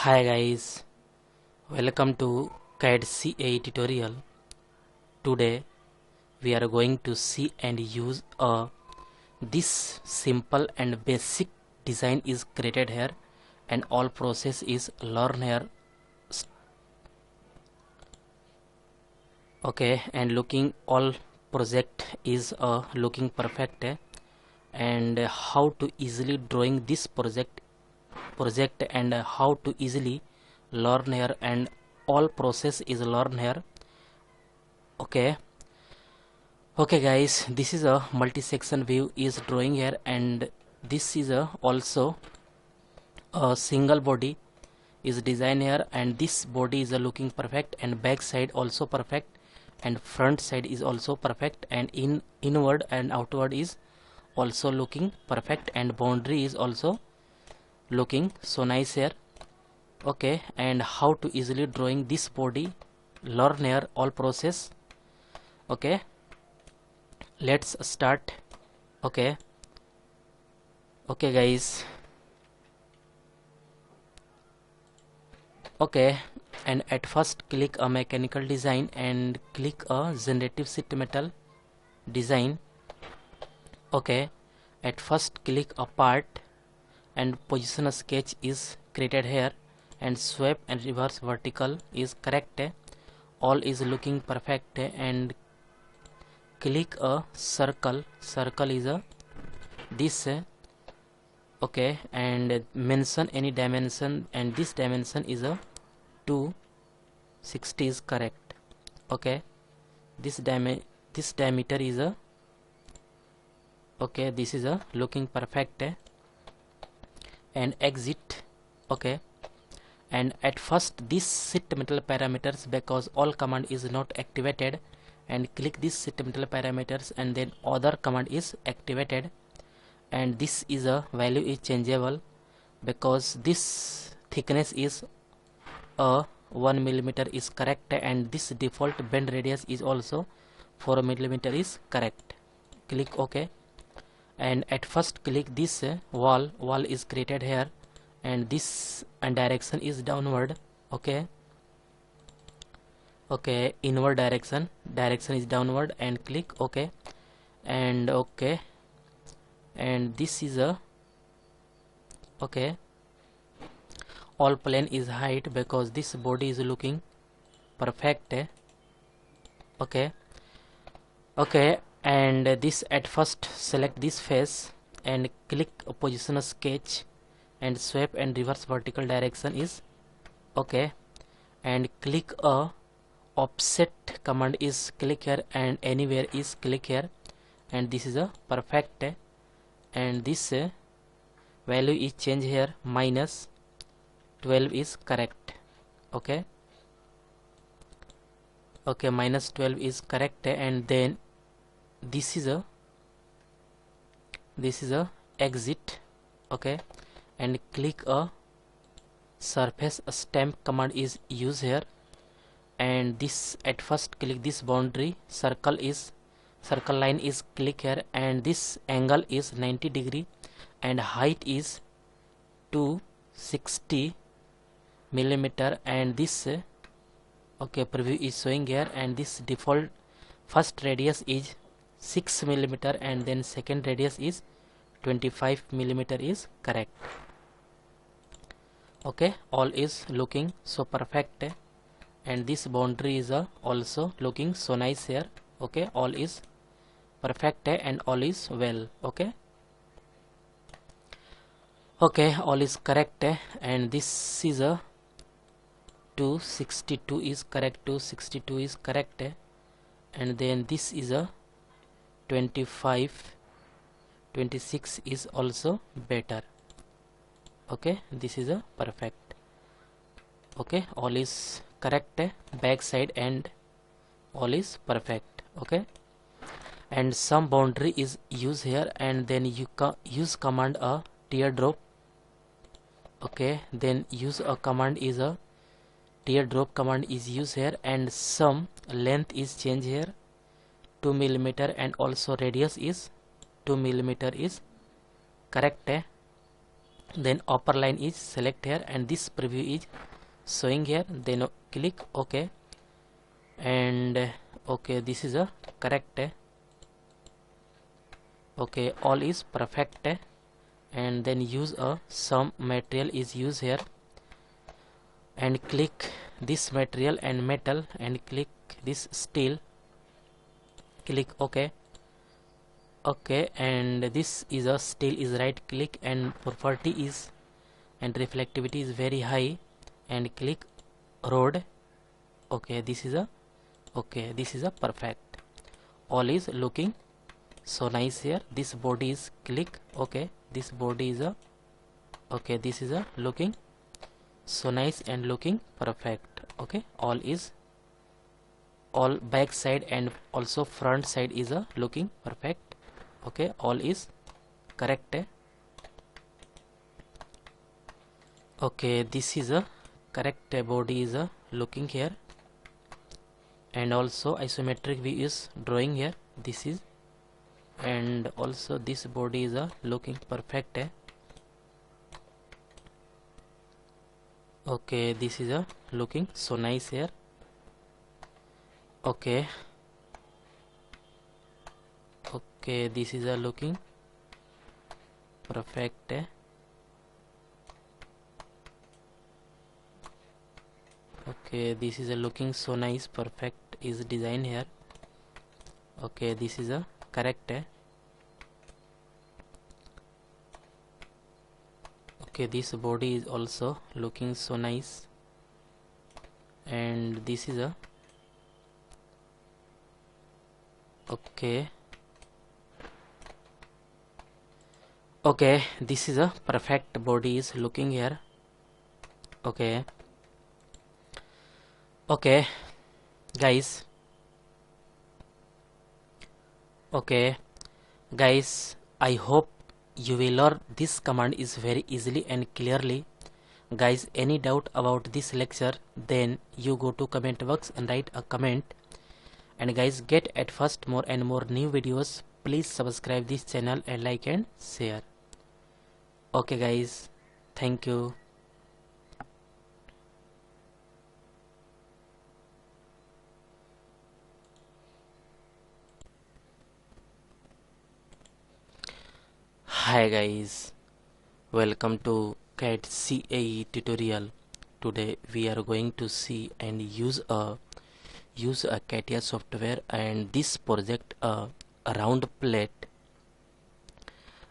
Hi guys, welcome to CAD CA tutorial. Today we are going to see and use this simple and basic design is created here and all process is learn here. Okay, and looking all project is looking perfect and how to easily drawing this project and how to easily learn here and all process is learn here. Okay guys, this is a multi-section view is drawing here and this is also a single body is design here and this body is looking perfect and back side also perfect and front side is also perfect and inward and outward is also looking perfect and boundary is also looking so nice here. Okay, and how to easily drawing this body learn here all process. Okay, let's start. Okay guys, okay, and at first click a mechanical design and click a generative sheet metal design. Okay, at first click a part and position a sketch is created here and sweep and reverse vertical is correct, all is looking perfect and click a circle is a this. Okay, and mention any dimension and this dimension is a 260 is correct. Okay, this diameter is a okay, this is a looking perfect and exit. Okay, and at first this sheet metal parameters because all command is not activated and click this sheet metal parameters and then other command is activated and this is a value is changeable because this thickness is 1 millimeter is correct and this default bend radius is also 4 millimeter is correct. Click OK and at first click this wall is created here and this and direction is downward. Okay, inward direction is downward and click OK and OK, and this is a okay, all plane is height because this body is looking perfect. Okay, and this at first select this face and click a position a sketch and sweep and reverse vertical direction is okay and click a offset command is click here and anywhere is click here and this is a perfect and this value is change here minus 12 is correct. Okay, minus 12 is correct and then this is a exit. Okay, and click a surface stamp command is used here and this at first click this boundary circle line is click here and this angle is 90 degree and height is 260 millimeter and this okay preview is showing here and this default first radius is 6 millimeter and then second radius is 25 millimeter is correct. Okay, all is looking so perfect and this boundary is also looking so nice here. Okay, all is perfect and all is well. Okay, all is correct and this is a 262 is correct, 262 is correct and then this is a 25, 26 is also better. Okay, this is a perfect. Okay, all is correct back side and all is perfect. Okay, and some boundary is used here and then you use command a teardrop. Okay, then use a command is a teardrop command is used here and some length is changed here 2 millimeter and also radius is 2 millimeter is correct then upper line is select here, and this preview is showing here. Then click OK, and okay, this is a correct. Okay, all is perfect, and then use a some material is used here, and click this material and metal, and click this steel, click OK. Okay, and this is a steel is right click, and property is and reflectivity is very high, and click rod. Okay, this is a perfect. All is looking so nice here. This body is click okay, this body is a okay, this is a looking so nice and looking perfect. Okay, all back side and also front side is a looking perfect. Okay, all is correct. Okay, this is a correct body is a looking here, and also isometric view is drawing here. This is, and also this body is a looking perfect. Okay, this is a looking so nice here. Okay, okay, this is a looking perfect. Okay, this is a looking so nice perfect is design here. Okay, this is a correct. Okay, this body is also looking so nice, and this is a okay. Okay, this is a perfect body is looking here. Okay, okay guys, okay guys, I hope you will learn this command is very easily and clearly. Guys, any doubt about this lecture, then you go to comment box and write a comment. And guys, get at first more and more new videos. Please subscribe this channel and like and share. Okay guys, thank you. Hi guys, welcome to CAD CAE tutorial. Today we are going to see and use a CATIA software, and this project a round plate,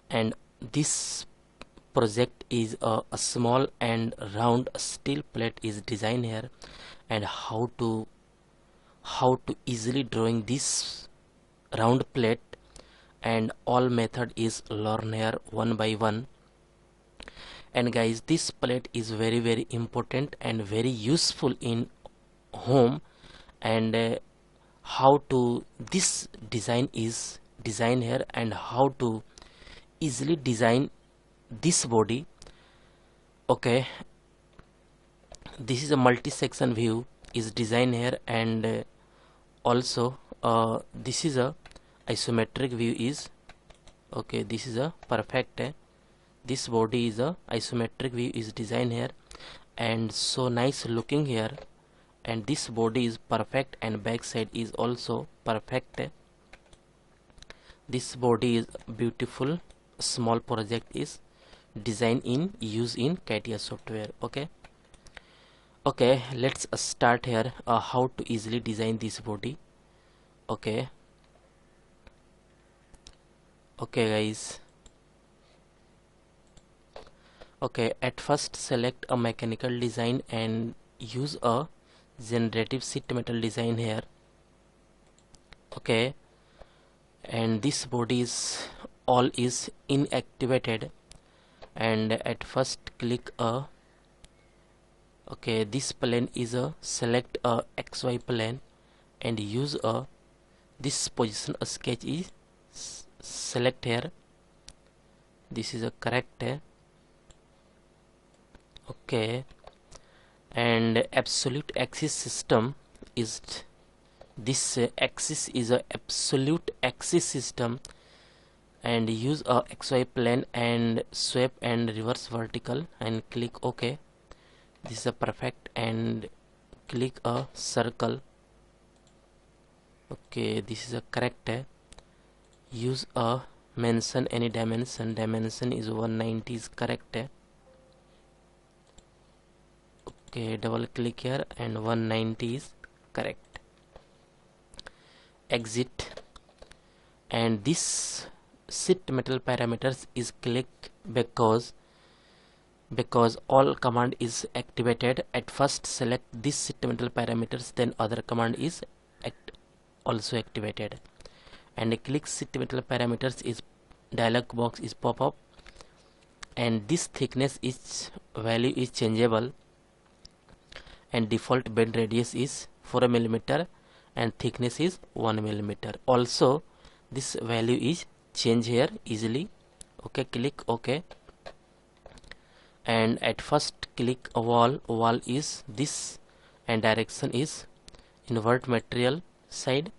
and this project is a small and round steel plate is designed here, and how to easily drawing this round plate, and all method is learn here one by one. And guys, this plate is very important and very useful in home, and how to this design is design here, and how to easily design this body. Okay, this is a multi-section view is designed here, and also this is a isometric view is okay, this is a perfect. This body is a isometric view is designed here, and so nice looking here, and this body is perfect, and back side is also perfect. This body is beautiful. Small project is designed in use in CATIA software. Okay, okay, let's start here how to easily design this body. Okay, okay guys, okay, at first select a mechanical design and use a generative sheet metal design here. Okay, and this body is all is inactivated, and at first click a okay, this plane is a select a XY plane, and use a this position a sketch is select here. This is a correct. Okay, and absolute axis system is this axis is a absolute axis system. and use a XY plane and sweep and reverse vertical and click OK. This is a perfect, and click a circle. Okay, this is a correct. Use a mention any dimension. Dimension is 190 is correct. Okay, double click here and 190 is correct. Exit, and this sheet metal parameters is clicked because all command is activated. At first select this sheet metal parameters, then other command is also activated, and click sheet metal parameters is dialog box is pop up, and this thickness is value is changeable, and default bend radius is 4 mm and thickness is 1 mm. Also this value is changed here easily. Okay, click OK, and at first click a wall is this, and direction is invert material side,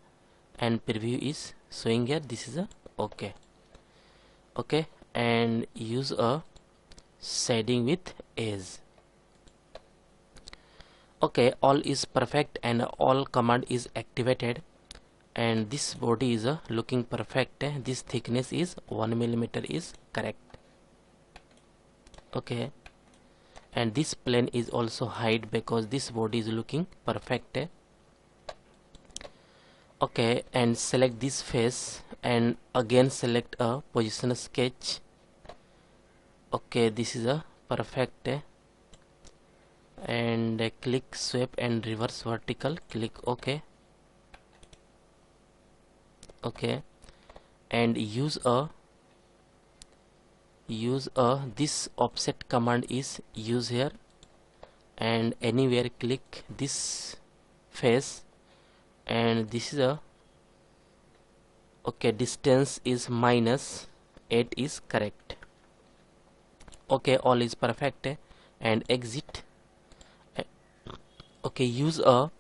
and preview is showing here. This is a OK. Okay, and use a shading with edge. Okay, all is perfect and all command is activated, and this body is looking perfect. This thickness is 1 mm is correct. Okay, and this plane is also hide because this body is looking perfect. Okay, and select this face and again select a position sketch. Okay, this is a perfect, and click sweep and reverse vertical, click OK. Okay, and use a this offset command is use here, and anywhere click this face, and this is a okay, distance is -8 is correct. Okay, all is perfect, and exit. Okay, use a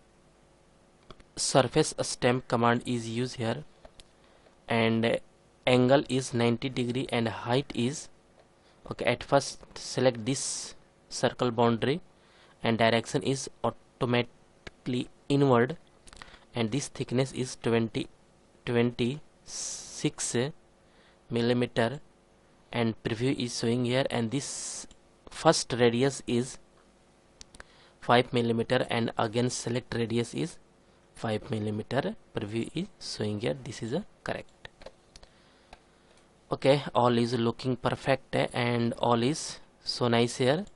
surface stamp command is used here, and angle is 90 degree and height is okay. At first select this circle boundary, and direction is automatically inward, and this thickness is 26 mm, and preview is showing here, and this first radius is 5 mm, and again select radius is 5 mm. Preview is showing here. This is a correct. Okay, all is looking perfect, and all is so nice here,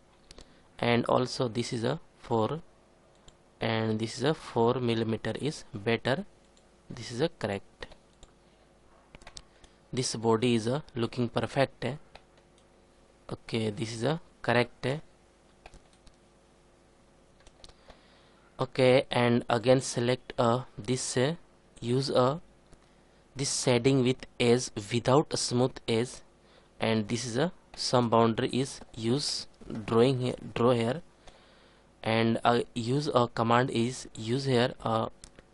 and also this is a 4, and this is a 4 mm is better. This is a correct. This body is looking perfect. Okay, this is a correct. Okay, and again select this use this shading with edge without a smooth edge, and this is some boundary is use draw here, and use a command is use here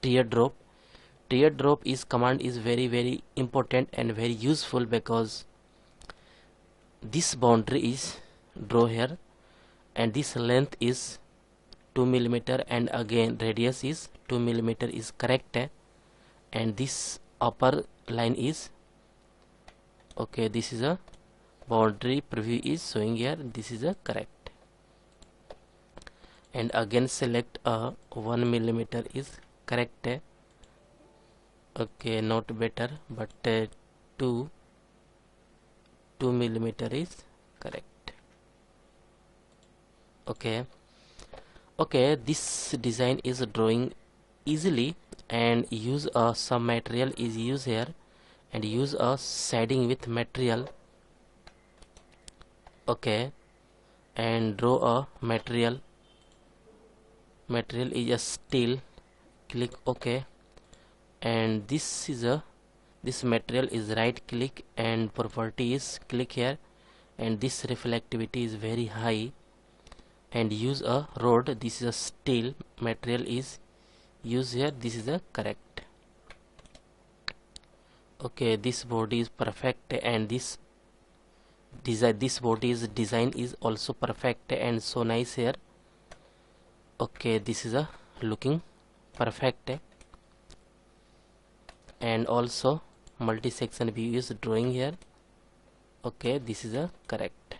teardrop. Teardrop is command is very important and very useful because this boundary is draw here, and this length is 2 mm, and again radius is 2 mm is correct, and this upper line is okay. This is a boundary. Preview is showing here. This is a correct, and again select 1 mm is correct. Okay, not better, but 2 mm is correct. Okay. Okay, this design is drawing easily, and use some material is used here, and use a shading with material. Okay, and draw a material is a steel. Click OK, and this is this material is right click and properties, click here, and this reflectivity is very high, and use a rod. This is a steel material is used here. This is a correct. Okay, this body is perfect, and this body's design is also perfect and so nice here. Okay, this is a looking perfect, and also multi-section view is drawing here. Okay, this is a correct.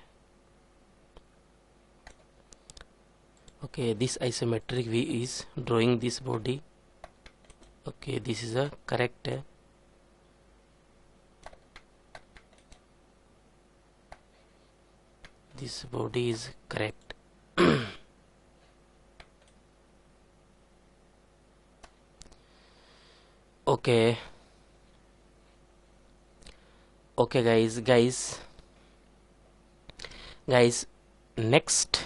Okay, this isometric view is drawing this body. Okay, this is a correct. This body is correct. Okay. Okay, guys, next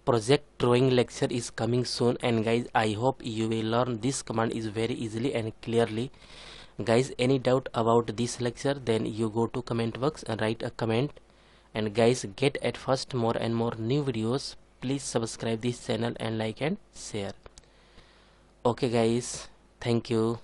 project drawing lecture is coming soon, and guys, I hope you will learn this command is very easily and clearly. Guys, any doubt about this lecture, then you go to comment box and write a comment. And guys, get at first more and more new videos. Please subscribe this channel and like and share. Okay guys, thank you.